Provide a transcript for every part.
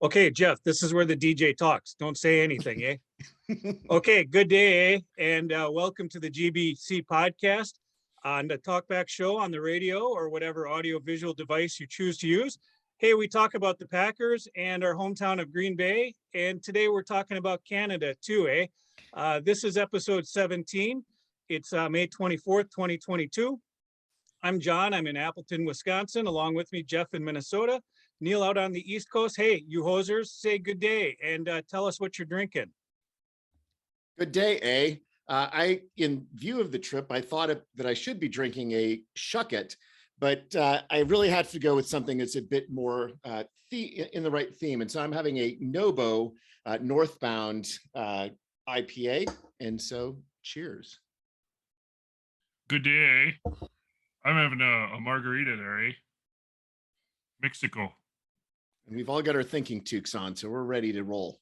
Okay, Jeff, this is where the DJ talks. Don't say anything, eh? Okay, good day, eh? And welcome to the GBC podcast on the Talkback Show on the radio or whatever audio-visual device you choose to use. Hey, we talk about the Packers and our hometown of Green Bay. And today we're talking about Canada too, eh? This is episode 17. It's May 24th, 2022. I'm John. I'm in Appleton, Wisconsin. Along with me, Jeff in Minnesota. Neil out on the East Coast. Hey, you hosers, say good day and tell us what you're drinking. Good day, in view of the trip, I thought that I should be drinking a Shucket, but I really had to go with something that's a bit more in the right theme. And so I'm having a Nobo Northbound IPA. And so cheers. Good day. I'm having a margarita there, eh? Mexico. And we've all got our thinking toques on, so we're ready to roll.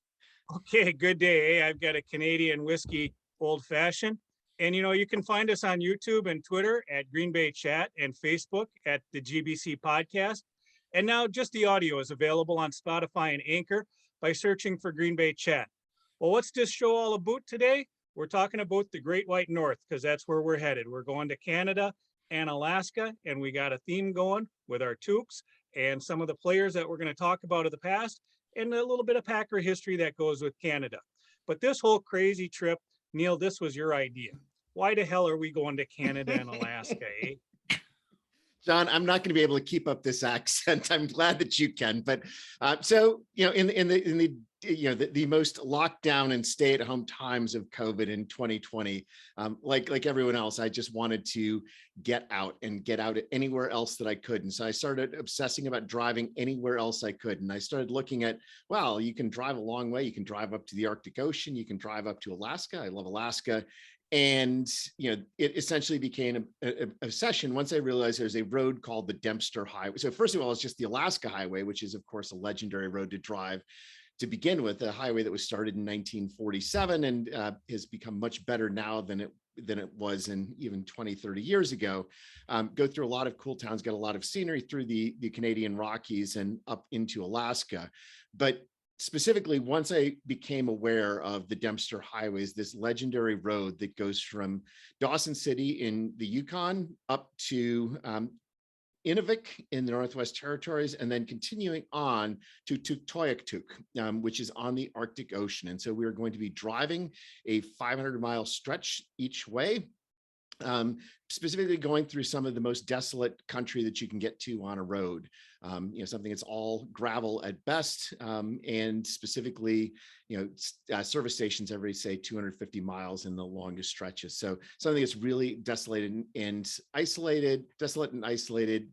Okay, good day. I've got a Canadian whiskey old fashioned. And you can find us on YouTube and Twitter at Green Bay Chat and Facebook at the GBC Podcast. And now just the audio is available on Spotify and Anchor by searching for Green Bay Chat. Well, what's this show all about today? We're talking about the Great White North because that's where we're headed. We're going to Canada and Alaska, and we got a theme going with our toques and some of the players that we're going to talk about of the past and a little bit of Packer history that goes with Canada. But this whole crazy trip, Neil, this was your idea. Why the hell are we going to Canada and Alaska, eh? John, I'm not going to be able to keep up this accent. I'm glad that you can. But so, in the most lockdown and stay-at-home times of COVID in 2020, like everyone else, I just wanted to get out anywhere else that I could. And so I started obsessing about driving anywhere else I could. And I started looking at, well, you can drive a long way. You can drive up to the Arctic Ocean. You can drive up to Alaska. I love Alaska. And, it essentially became an obsession once I realized there's a road called the Dempster Highway. So first of all, it's just the Alaska Highway, which is, of course, a legendary road to drive to begin with, a highway that was started in 1947 and has become much better now than it was in even 20, 30 years ago. Go through a lot of cool towns, got a lot of scenery through the Canadian Rockies and up into Alaska. But specifically, once I became aware of the Dempster Highways, this legendary road that goes from Dawson City in the Yukon up to Inuvik in the Northwest Territories, and then continuing on to Tuktoyaktuk, which is on the Arctic Ocean. And so we are going to be driving a 500-mile stretch each way, specifically going through some of the most desolate country that you can get to on a road. Something that's all gravel at best, and specifically, service stations every, say, 250 miles in the longest stretches. So something that's really desolate and isolated,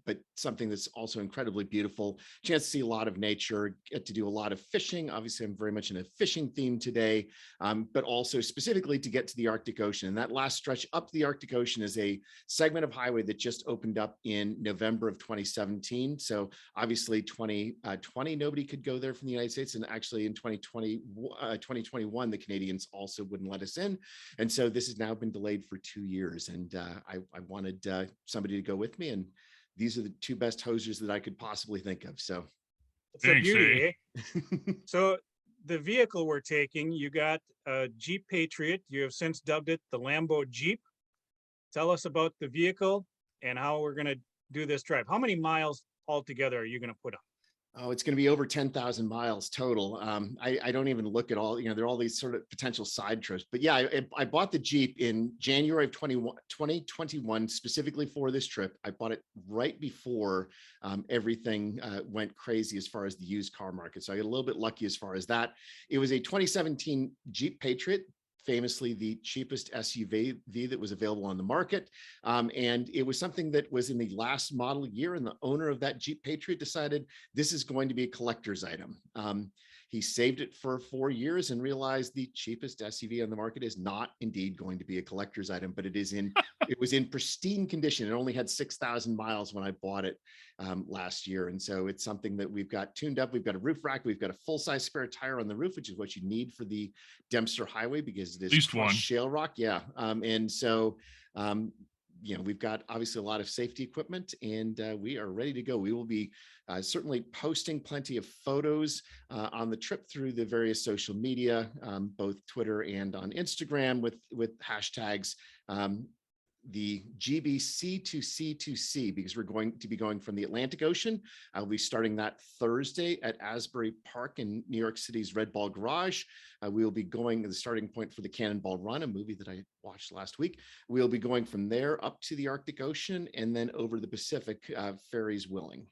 but something that's also incredibly beautiful. Chance to see a lot of nature, get to do a lot of fishing. Obviously, I'm very much in a fishing theme today, but also specifically to get to the Arctic Ocean. And that last stretch up the Arctic Ocean is a segment of highway that just opened up in November of 2017. So obviously 2020, nobody could go there from the United States. And actually in 2021, the Canadians also wouldn't let us in. And so this has now been delayed for 2 years. And I wanted somebody to go with me. And these are the two best hosers that I could possibly think of. So it's a beauty, eh? So the vehicle we're taking, you got a Jeep Patriot. You have since dubbed it the Lambo Jeep. Tell us about the vehicle and how we're going to do this drive. How many miles altogether are you going to put on? Oh, it's going to be over 10,000 miles total. I don't even look at all, there are all these sort of potential side trips. But yeah, I bought the Jeep in January of 2021, specifically for this trip. I bought it right before everything went crazy as far as the used car market. So I got a little bit lucky as far as that. It was a 2017 Jeep Patriot, famously the cheapest SUV that was available on the market. And it was something that was in the last model year, and the owner of that Jeep Patriot decided this is going to be a collector's item. He saved it for 4 years and realized the cheapest SUV on the market is not indeed going to be a collector's item, but it was in pristine condition. It only had 6,000 miles when I bought it last year. And so it's something that we've got tuned up. We've got a roof rack. We've got a full-size spare tire on the roof, which is what you need for the Dempster Highway because it is at least one shale rock. Yeah. And so we've got obviously a lot of safety equipment, and we are ready to go. We will be certainly posting plenty of photos on the trip through the various social media, both Twitter and on Instagram with hashtags. The GBC to C2C, because we're going to be going from the Atlantic Ocean. I'll be starting that Thursday at Asbury Park in New York City's Red Ball Garage. We will be going to the starting point for the Cannonball Run, a movie that I watched last week. We'll be going from there up to the Arctic Ocean and then over the Pacific, ferries willing.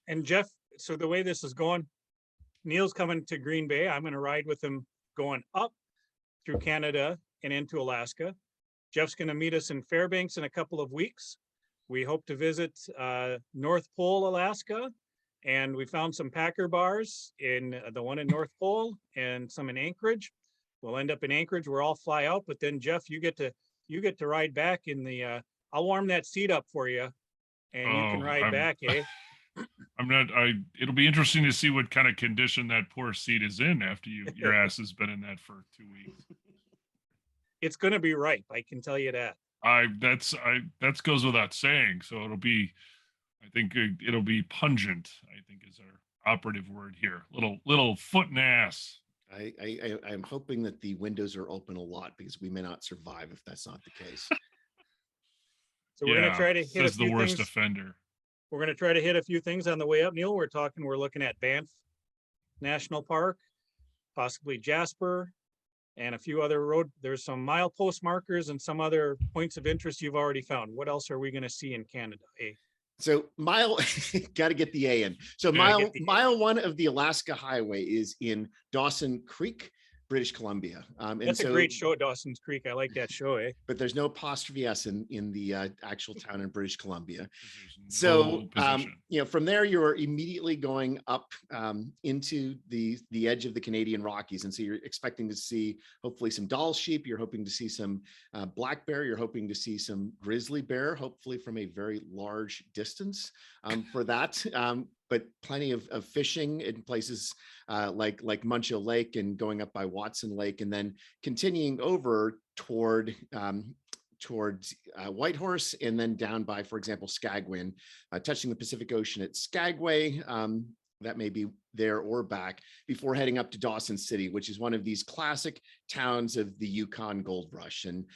And Jeff, so the way this is going, Neil's coming to Green Bay. I'm going to ride with him going up through Canada and into Alaska. Jeff's going to meet us in Fairbanks in a couple of weeks. We hope to visit North Pole, Alaska, and we found some Packer bars in the one in North Pole and some in Anchorage. We'll end up in Anchorage where I'll fly out, but then Jeff, you get to ride back in the. I'll warm that seat up for you, and you can ride back, eh? It'll be interesting to see what kind of condition that poor seat is in after your ass has been in that for 2 weeks. It's going to be ripe, I can tell you that. That goes without saying. So I think it'll be pungent, I think is our operative word here. Little foot and ass. I'm hoping that the windows are open a lot, because we may not survive if that's not the case. So we're going to try to hit the worst offender. We're going to try to hit a few things on the way up, Neil. We're looking at Banff National Park, possibly Jasper, and a few other there's some milepost markers and some other points of interest you've already found. What else are we going to see in Canada? So got to get the A in. So mile one of the Alaska Highway is in Dawson Creek, British Columbia. That's a great show, Dawson's Creek. I like that show, eh? But there's no apostrophe S in the actual town in British Columbia. So, from there, you're immediately going up into the edge of the Canadian Rockies. And so you're expecting to see hopefully some Dall sheep. You're hoping to see some black bear. You're hoping to see some grizzly bear, hopefully from a very large distance for that. But plenty of fishing in places like Muncho Lake and going up by Watson Lake, and then continuing over towards Whitehorse, and then down by, for example, Skagway, touching the Pacific Ocean at Skagway. That may be there or back before heading up to Dawson City, which is one of these classic towns of the Yukon Gold Rush. And,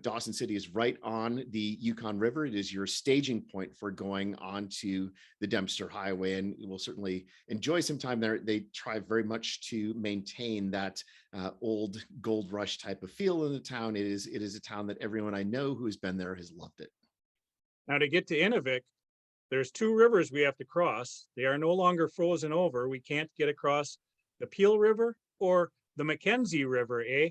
Dawson City is right on the Yukon River. It is your staging point for going onto the Dempster Highway, and we'll certainly enjoy some time there. They try very much to maintain that old Gold Rush type of feel in the town. It is a town that everyone I know who's been there has loved it. Now, to get to Inuvik, there's two rivers we have to cross. They are no longer frozen over. We can't get across the Peel River or the Mackenzie River, eh?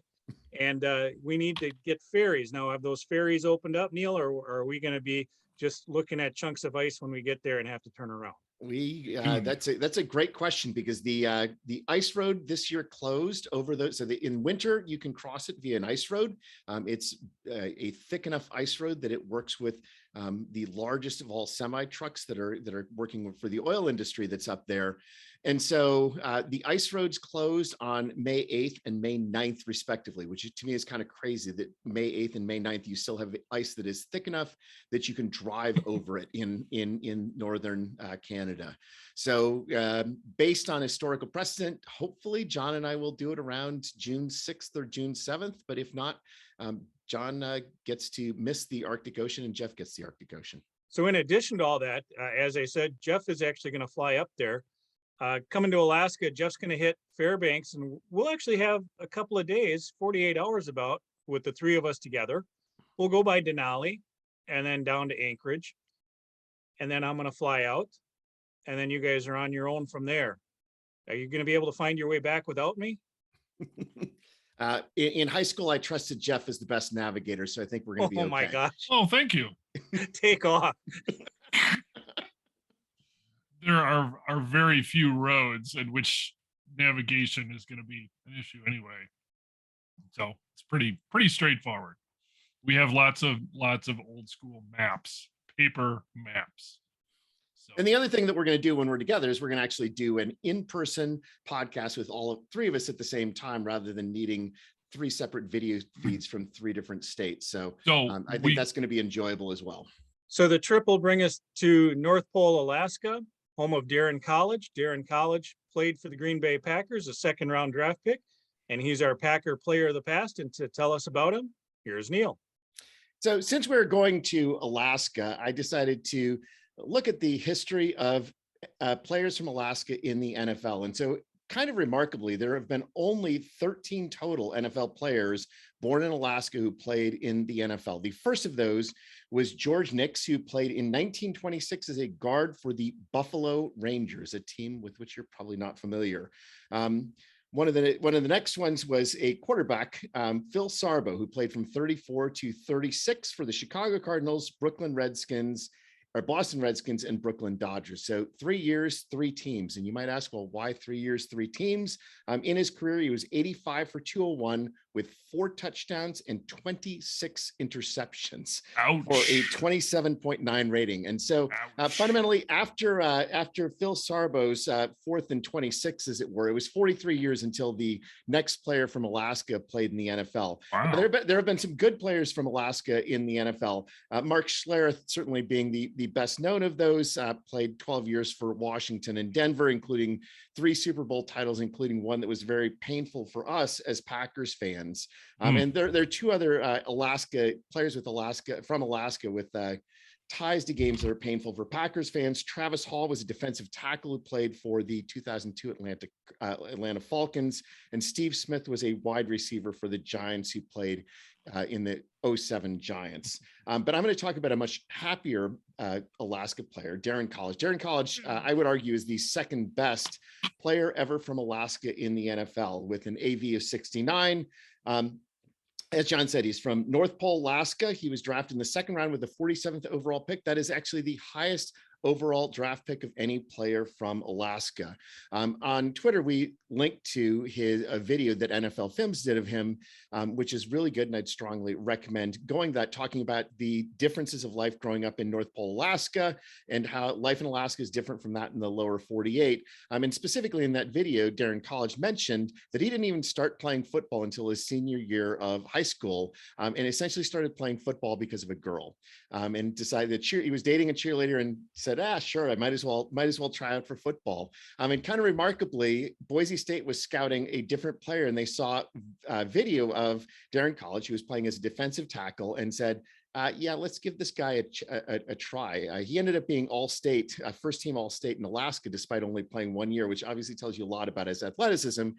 And we need to get ferries. Now, have those ferries opened up, Neil, or are we going to be just looking at chunks of ice when we get there and have to turn around? That's a great question, because the ice road this year closed over in winter you can cross it via an ice road. It's a thick enough ice road that it works with the largest of all semi trucks that are working for the oil industry that's up there. And so the ice roads closed on May 8th and May 9th, respectively, which to me is kind of crazy that May 8th and May 9th, you still have ice that is thick enough that you can drive over it in northern Canada. So based on historical precedent, hopefully John and I will do it around June 6th or June 7th. But if not, John gets to miss the Arctic Ocean and Jeff gets the Arctic Ocean. So in addition to all that, as I said, Jeff is actually going to fly up there. Coming to Alaska, Jeff's going to hit Fairbanks, and we'll actually have a couple of days, 48 hours about, with the three of us together. We'll go by Denali and then down to Anchorage. And then I'm going to fly out. And then you guys are on your own from there. Are you going to be able to find your way back without me? In high school, I trusted Jeff as the best navigator, so I think we're going to be okay. Oh my gosh. Oh, thank you. Take off. There are very few roads in which navigation is going to be an issue anyway. So it's pretty straightforward. We have lots of old school maps, paper maps. So. And the other thing that we're going to do when we're together is we're going to actually do an in-person podcast with all three of us at the same time, rather than needing 3 separate video feeds from 3 different states. So So I think that's going to be enjoyable as well. So the trip will bring us to North Pole, Alaska, home of Daryn Colledge. Daryn Colledge played for the Green Bay Packers, a 2nd-round draft pick, and he's our Packer player of the past. And to tell us about him, here's Neil. So since we're going to Alaska, I decided to look at the history of players from Alaska in the NFL. And so kind of remarkably, there have been only 13 total NFL players born in Alaska who played in the NFL. The first of those was George Nix, who played in 1926 as a guard for the Buffalo Rangers, a team with which you're probably not familiar. One of the next ones was a quarterback, Phil Sarbo, who played from 34 to 36 for the Chicago Cardinals, Brooklyn Redskins, or Boston Redskins, and Brooklyn Dodgers. So 3 years, 3 teams. And you might ask, well, why 3 years, 3 teams? In his career, he was 85 for 201 with 4 touchdowns and 26 interceptions. Ouch. For a 27.9 rating. And so fundamentally, after Phil Sarbo's 4th and 26, as it were, it was 43 years until the next player from Alaska played in the NFL. Wow. There have been some good players from Alaska in the NFL. Mark Schlereth certainly being the best known of those, played 12 years for Washington and Denver, including 3 Super Bowl titles, including one that was very painful for us as Packers fans. And there are 2 other Alaska players from Alaska with ties to games that are painful for Packers fans. Travis Hall was a defensive tackle who played for the 2002 Atlanta Falcons, and Steve Smith was a wide receiver for the Giants who played in the 07 Giants. But I'm going to talk about a much happier Alaska player, Daryn Colledge. Daryn Colledge, I would argue, is the 2nd best player ever from Alaska in the NFL with an AV of 69. As John said, he's from North Pole, Alaska. He was drafted in the 2nd round with the 47th overall pick. That is actually the highest overall draft pick of any player from Alaska. On Twitter, we linked to a video that NFL Films did of him, which is really good, and I'd strongly recommend talking about the differences of life growing up in North Pole, Alaska, and how life in Alaska is different from that in the lower 48. And specifically in that video, Daryn Colledge mentioned that he didn't even start playing football until his senior year of high school, and essentially started playing football because of a girl, and decided that he was dating a cheerleader and said, sure, I might as well try out for football. And kind of remarkably, Boise State was scouting a different player, and they saw a video of Daryn Colledge, who was playing as a defensive tackle, and said, yeah, let's give this guy a try. He ended up being all-state, first-team all-state in Alaska, despite only playing 1 year, which obviously tells you a lot about his athleticism.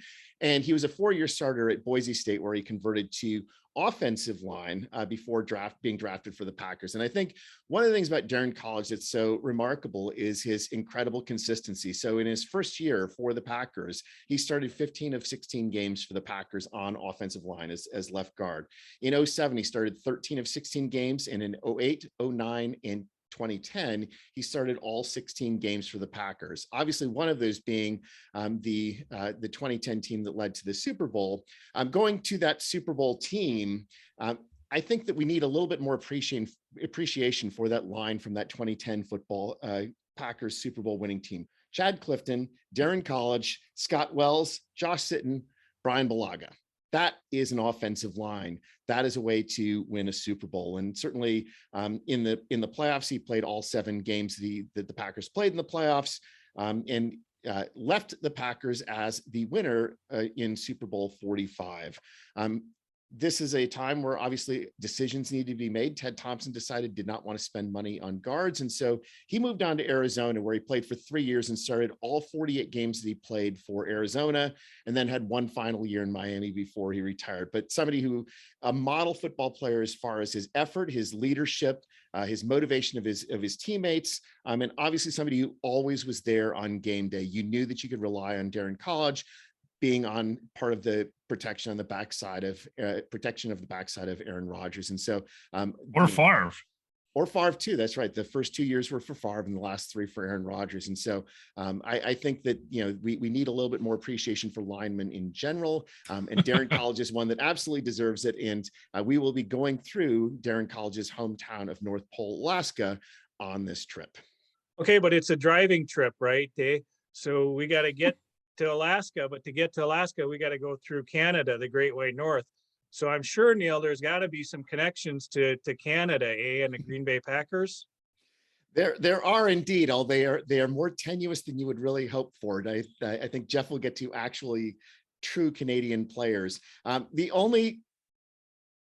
And he was a 4-year starter at Boise State, where he converted to offensive line before being drafted for the Packers. And I think one of the things about Daryn Colledge that's so remarkable is his incredible consistency. So in his first year for the Packers, he started 15 of 16 games for the Packers on offensive line as left guard. In 07, he started 13 of 16 games, and in 08, 09, and 2010, he started all 16 games for the Packers. Obviously, one of those being the 2010 team that led to the Super Bowl. Going to that Super Bowl team, I think that we need a little bit more appreciation for that line from that 2010 football Packers Super Bowl winning team. Chad Clifton, Daryn Colledge, Scott Wells, Josh Sitton, Brian Bulaga. That is an offensive line. That is a way to win a Super Bowl. And certainly in the playoffs, he played all 7 games that the Packers played in the playoffs, and left the Packers as the winner in Super Bowl 45. This is a time where obviously decisions need to be made. Ted Thompson did not want to spend money on guards. And so he moved on to Arizona, where he played for 3 years and started all 48 games that he played for Arizona, and then had one final year in Miami before he retired. But somebody a model football player as far as his effort, his leadership, his motivation of his teammates, and obviously somebody who always was there on game day. You knew that you could rely on Daryn Colledge being on part of the protection of the backside of Aaron Rodgers. And so, or Favre. Or Favre too. That's right. The first 2 years were for Favre and the last 3 for Aaron Rodgers. And so I think that, we need a little bit more appreciation for linemen in general. And Daryn Colledge is one that absolutely deserves it. And we will be going through Daryn College's hometown of North Pole, Alaska on this trip. Okay, but it's a driving trip, right, Dave? So we got to get to Alaska, but to get to Alaska, we got to go through Canada, the Great White North. So I'm sure, Neil, there's got to be some connections to Canada, and the Green Bay Packers. There are indeed, although they are more tenuous than you would really hope for. And I think Jeff will get to actually true Canadian players. The only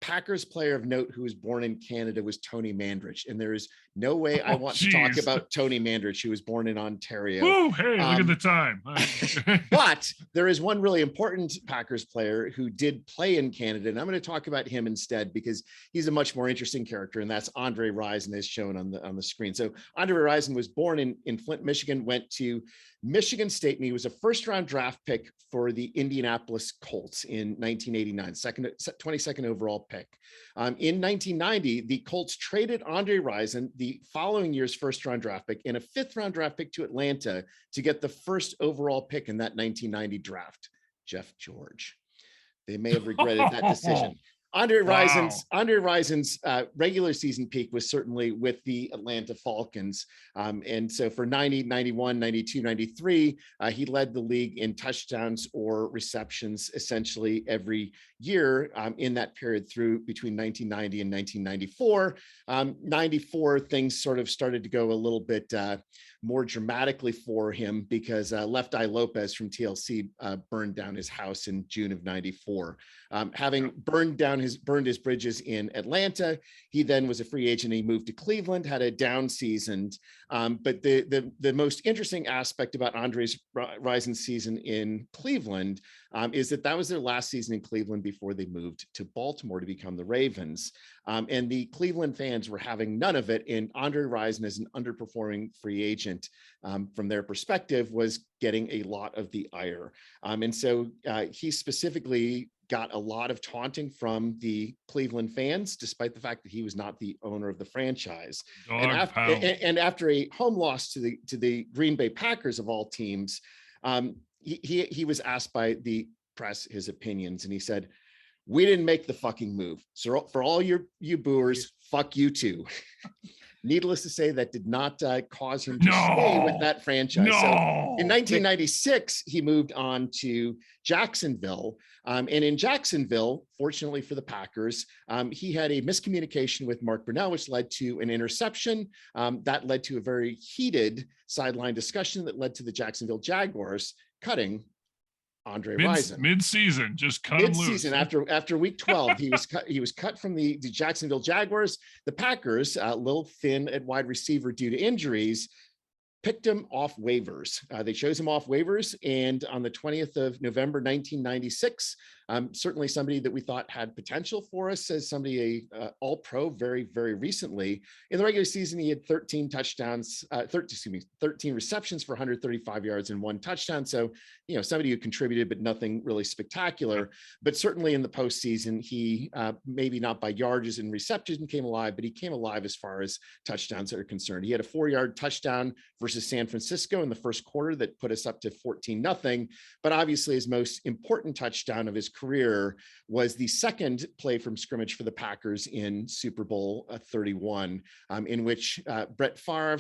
Packers player of note who was born in Canada was Tony Mandrich, and there is no way I want to talk about Tony Mandrich, who was born in Ontario. Woo, hey, look at the time. But there is one really important Packers player who did play in Canada, and I'm going to talk about him instead because he's a much more interesting character, and that's Andre Rison, as shown on the screen. So Andre Rison was born in Flint, Michigan, went to Michigan State, and he was a first-round draft pick for the Indianapolis Colts in 1989, 22nd overall pick. In 1990, the Colts traded Andre Rison, the following year's first-round draft pick, and a fifth-round draft pick to Atlanta to get the first overall pick in that 1990 draft, Jeff George. They may have regretted that decision. Andre Rison's regular season peak was certainly with the Atlanta Falcons. And so for 90, 91, 92, 93, he led the league in touchdowns or receptions essentially every year in that period through between 1990 and 1994. 94, things sort of started to go a little bit more dramatically for him because Left Eye Lopez from TLC burned down his house in June of 94. Having burned his bridges in Atlanta, he then was a free agent. He moved to Cleveland, had a down season. But the most interesting aspect about Andre's Rison's season in Cleveland is that was their last season in Cleveland before they moved to Baltimore to become the Ravens. And the Cleveland fans were having none of it. And Andre Rison, as an underperforming free agent, from their perspective, was getting a lot of the ire. And so he specifically got a lot of taunting from the Cleveland fans, despite the fact that he was not the owner of the franchise. And after a home loss to the Green Bay Packers of all teams, he was asked by the press his opinions, and he said, "We didn't make the fucking move. So for all you booers, fuck you too." Needless to say, that did not cause him to stay with that franchise. So in 1996, he moved on to Jacksonville. And in Jacksonville, fortunately for the Packers, he had a miscommunication with Mark Brunell, which led to an interception. That led to a very heated sideline discussion that led to the Jacksonville Jaguars cutting Andre Rison. Mid-season, just cut him loose. Mid-season, after week 12, he was cut from the Jacksonville Jaguars. The Packers, a little thin at wide receiver due to injuries, picked him off waivers. They chose him off waivers, and on the 20th of November, 1996, certainly somebody that we thought had potential for us as somebody, all-pro very, very recently. In the regular season, he had 13 receptions for 135 yards and 1 touchdown. So, somebody who contributed, but nothing really spectacular. But certainly in the postseason, he, maybe not by yardages and reception came alive, but he came alive as far as touchdowns are concerned. He had a 4-yard touchdown versus San Francisco in the first quarter that put us up to 14-0. But obviously his most important touchdown of his career was the second play from scrimmage for the Packers in Super Bowl 31, in which Brett Favre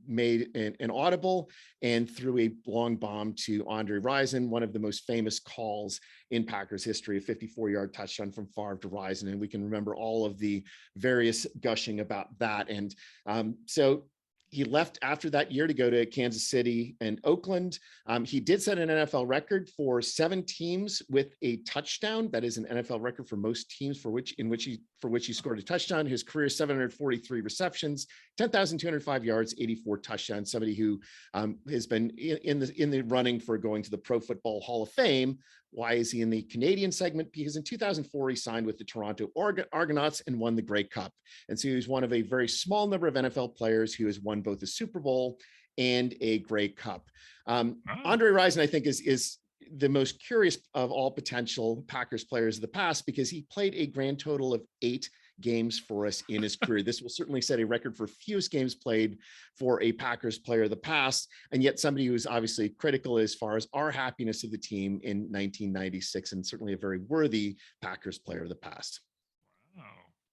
made an audible and threw a long bomb to Andre Rison, one of the most famous calls in Packers history, a 54-yard touchdown from Favre to Rison. And we can remember all of the various gushing about that. And so he left after that year to go to Kansas City and Oakland. He did set an NFL record for 7 teams with a touchdown. That is an NFL record for most teams for which he scored a touchdown. His career, 743 receptions, 10,205 yards, 84 touchdowns. Somebody who has been in the running for going to the Pro Football Hall of Fame. Why is he in the Canadian segment? Because in 2004, he signed with the Toronto Argonauts and won the Grey Cup. And so he was one of a very small number of NFL players who has won both a Super Bowl and a Grey Cup. Andre Rison, I think, is the most curious of all potential Packers players of the past because he played a grand total of 8 games for us in his career. This will certainly set a record for fewest games played for a Packers player of the past, and yet somebody who is obviously critical as far as our happiness of the team in 1996, and certainly a very worthy Packers player of the past. Wow,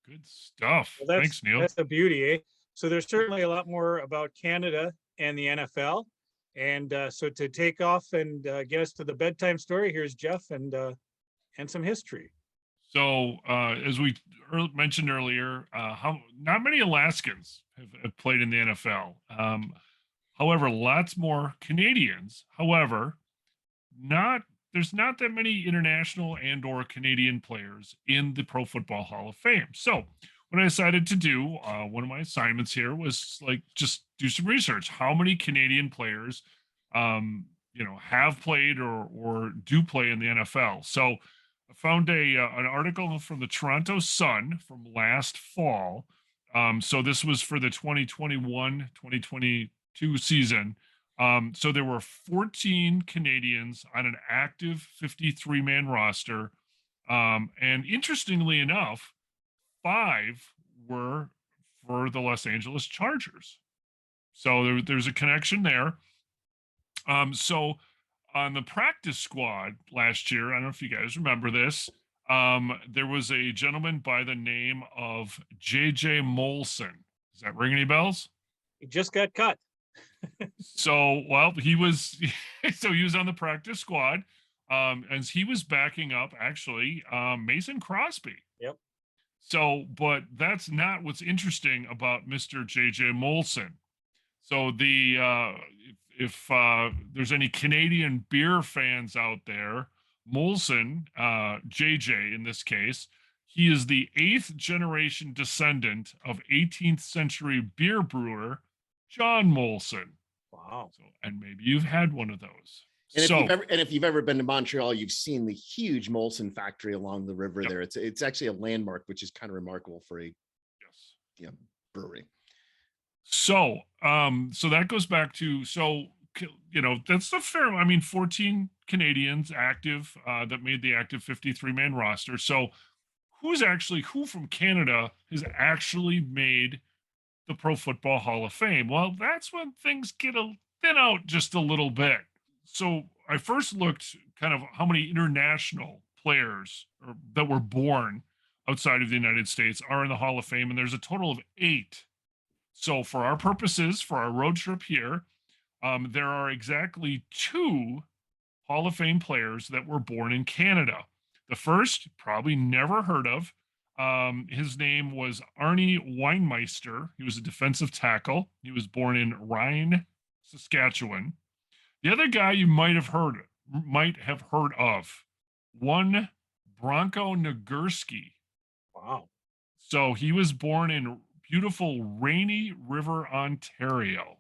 good stuff. Well, thanks, Neil. That's the beauty, eh? So there's certainly a lot more about Canada and the NFL. And so to take off and get us to the bedtime story, here's Jeff and some history. So, as we mentioned earlier, how not many Alaskans have played in the NFL. However, lots more Canadians. However, not there's not that many international and or Canadian players in the Pro Football Hall of Fame. So, what I decided to do, one of my assignments here was like just do some research. How many Canadian players, have played or do play in the NFL? So, I found an article from the Toronto Sun from last fall. So this was for the 2021-2022 season. So there were 14 Canadians on an active 53-man roster. And interestingly enough, 5 were for the Los Angeles Chargers. So there's a connection there. So on the practice squad last year, I don't know if you guys remember this, there was a gentleman by the name of JJ Molson. Does that ring any bells? He just got cut. So, well, he was on the practice squad, and he was backing up actually Mason Crosby. Yep. So, but that's not what's interesting about Mr. JJ Molson. So if there's any Canadian beer fans out there, Molson, JJ in this case, he is the 8th generation descendant of 18th century beer brewer John Molson. Wow. So, and maybe you've had one of those. And if you've ever been to Montreal, you've seen the huge Molson factory along the river there. It's actually a landmark, which is kind of remarkable for a brewery. So so that goes back to that's a fair. I mean, 14 Canadians active that made the active 53-man roster. So who from Canada has actually made the Pro Football Hall of Fame? Well, that's when things get thin out just a little bit. So I first looked kind of how many international players that were born outside of the United States are in the Hall of Fame, and there's a total of 8. So for our purposes, for our road trip here, there are exactly 2 Hall of Fame players that were born in Canada. The first, probably never heard of. His name was Arnie Weinmeister. He was a defensive tackle. He was born in Ryan, Saskatchewan. The other guy you might have heard of, one Bronco Nagurski. Wow. So he was born in beautiful Rainy River, Ontario.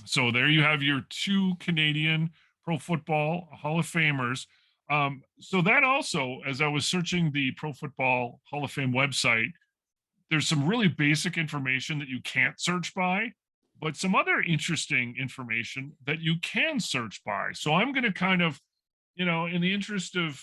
So there you have your 2 Canadian Pro Football Hall of Famers. So that also, as I was searching the Pro Football Hall of Fame website, there's some really basic information that you can't search by, but some other interesting information that you can search by. So I'm going to kind of, in the interest of,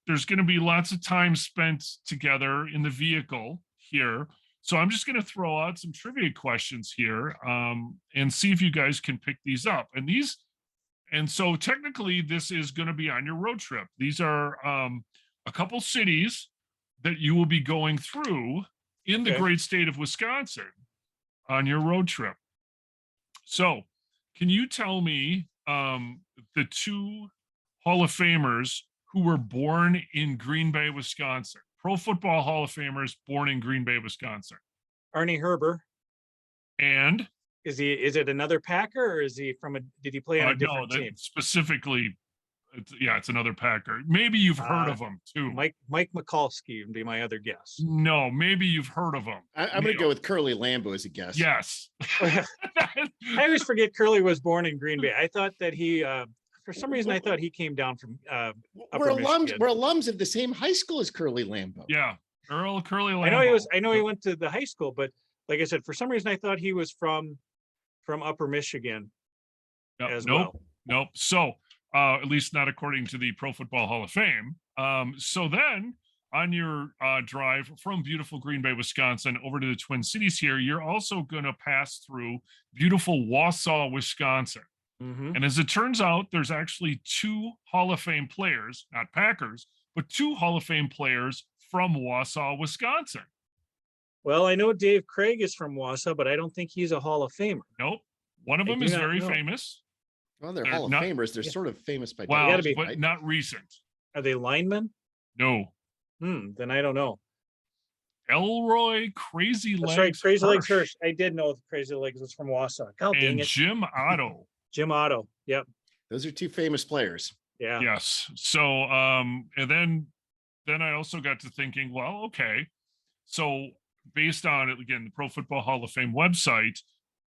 there's going to be lots of time spent together in the vehicle here. So I'm just going to throw out some trivia questions here and see if you guys can pick these up. And so technically this is going to be on your road trip. These are a couple cities that you will be going through in the great state of Wisconsin on your road trip. So can you tell me the 2 Hall of Famers who were born in Green Bay, Wisconsin? Pro Football Hall of Famers born in Green Bay, Wisconsin. Arnie Herber. And is it another Packer, or did he play on a different team? Specifically, it's another Packer. Maybe you've heard of him too. Mike Mikulski would be my other guess. No, maybe you've heard of him. I'm going to go with Curly Lambeau as a guess. Yes. I always forget Curly was born in Green Bay. I thought that he, for some reason, I thought he came down from we're alums of the same high school as Curly Lambeau. Yeah, Curly Lambeau. I know he went to the high school, but like I said, for some reason, I thought he was from Upper Michigan as well. Nope. So at least not according to the Pro Football Hall of Fame. So then on your drive from beautiful Green Bay, Wisconsin over to the Twin Cities here, you're also going to pass through beautiful Wausau, Wisconsin. Mm-hmm. And as it turns out, there's actually 2 Hall of Fame players, not Packers, but 2 Hall of Fame players from Wausau, Wisconsin. Well, I know Dave Craig is from Wausau, but I don't think he's a Hall of Famer. Nope. One of them is very famous. Well, they're Hall of Famers. They're sort of famous by but not recent. Are they linemen? No. Then I don't know. Elroy Crazy That's Legs. right. Crazy Legs Hirsch, Hirsch. I did know Crazy Legs was from Wausau. Oh, dang and it. Jim Otto. Jim Otto. Yep. Those are two famous players. Yeah. Yes. So and then I also got to thinking, well, okay. So based on it again, the Pro Football Hall of Fame website,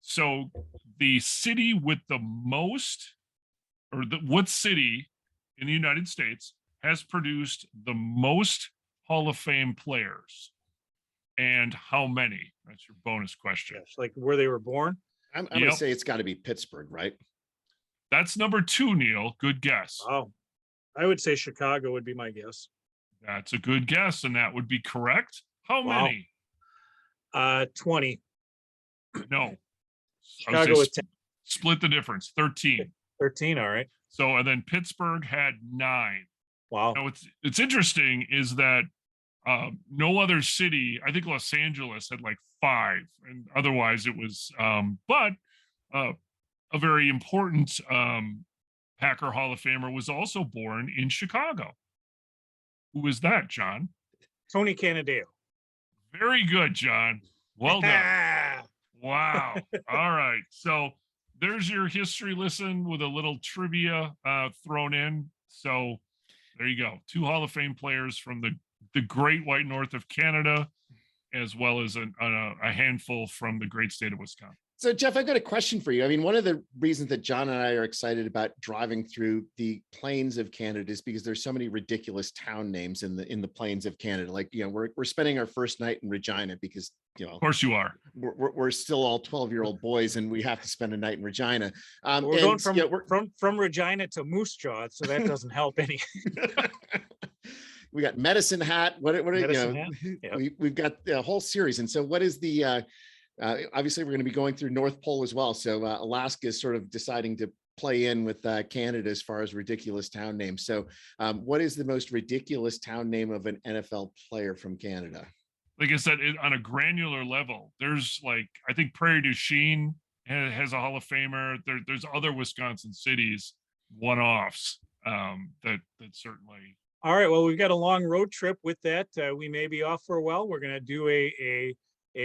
so the city with the most, or what city in the United States has produced the most Hall of Fame players, and how many? That's your bonus question. Yes, like where they were born. I'm going to say it's got to be Pittsburgh, right? That's number 2, Neil. Good guess. Oh, I would say Chicago would be my guess. That's a good guess, and that would be correct. How Wow. many? 20. No. Chicago was 10. Split the difference. 13. 13. All right. So, and then Pittsburgh had 9. Wow. Now, it's interesting is that no other city, I think Los Angeles had like 5, and otherwise it was, but a very important Packer Hall of Famer was also born in Chicago. Who is that, John? Tony Canadeo. Very good, John. Well done. Wow. All right. So there's your history lesson with a little trivia thrown in. So there you go. 2 Hall of Fame players from the Great White North of Canada, as well as a handful from the great state of Wisconsin. So, Jeff, I've got a question for you. I mean, one of the reasons that John and I are excited about driving through the plains of Canada is because there's so many ridiculous town names in the plains of Canada. Like, we're spending our first night in Regina because, of course you are. We're still all 12-year-old boys, and we have to spend a night in Regina. We're going from Regina to Moose Jaw, so that doesn't help any. We got Medicine Hat. Hat? Yep. We've got a whole series. And so, what is the? Obviously, we're going to be going through North Pole as well. So Alaska is sort of deciding to play in with Canada as far as ridiculous town names. So what is the most ridiculous town name of an NFL player from Canada? Like I said, on a granular level, there's like, I think Prairie du Chien has a Hall of Famer. There's other Wisconsin cities, one-offs that certainly. All right. Well, we've got a long road trip with that. We may be off for a while. We're going to do a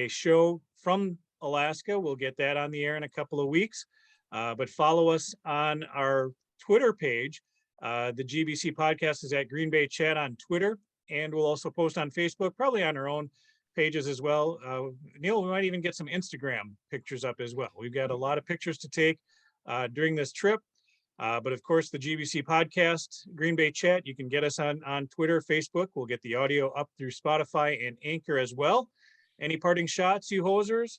show from Alaska. We'll get that on the air in a couple of weeks, but follow us on our Twitter page. The GBC podcast is at Green Bay Chat on Twitter, and we'll also post on Facebook, probably on our own pages as well. Neil, we might even get some Instagram pictures up as well. We've got a lot of pictures to take during this trip, but of course the GBC podcast, Green Bay Chat, you can get us on Twitter, Facebook. We'll get the audio up through Spotify and Anchor as well. Any parting shots, you hosers?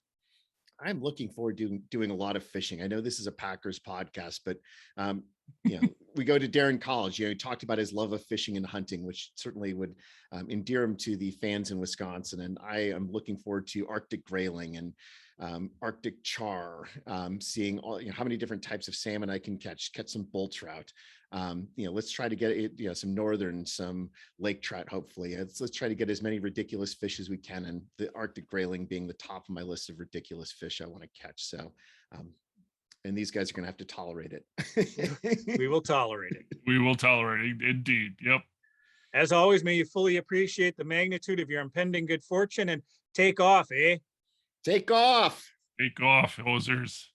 I'm looking forward to doing a lot of fishing. I know this is a Packers podcast, but we go to Daryn Colledge. He talked about his love of fishing and hunting, which certainly would endear him to the fans in Wisconsin. And I am looking forward to Arctic grayling and Arctic char, seeing all how many different types of salmon I can catch some bull trout. Let's try to get some northern, some lake trout. Hopefully, let's try to get as many ridiculous fish as we can, and the Arctic grayling being the top of my list of ridiculous fish I want to catch. So, and these guys are going to have to tolerate it. We will tolerate it. We will tolerate it, indeed. Yep. As always, may you fully appreciate the magnitude of your impending good fortune and take off, eh? Take off. Take off, hosers.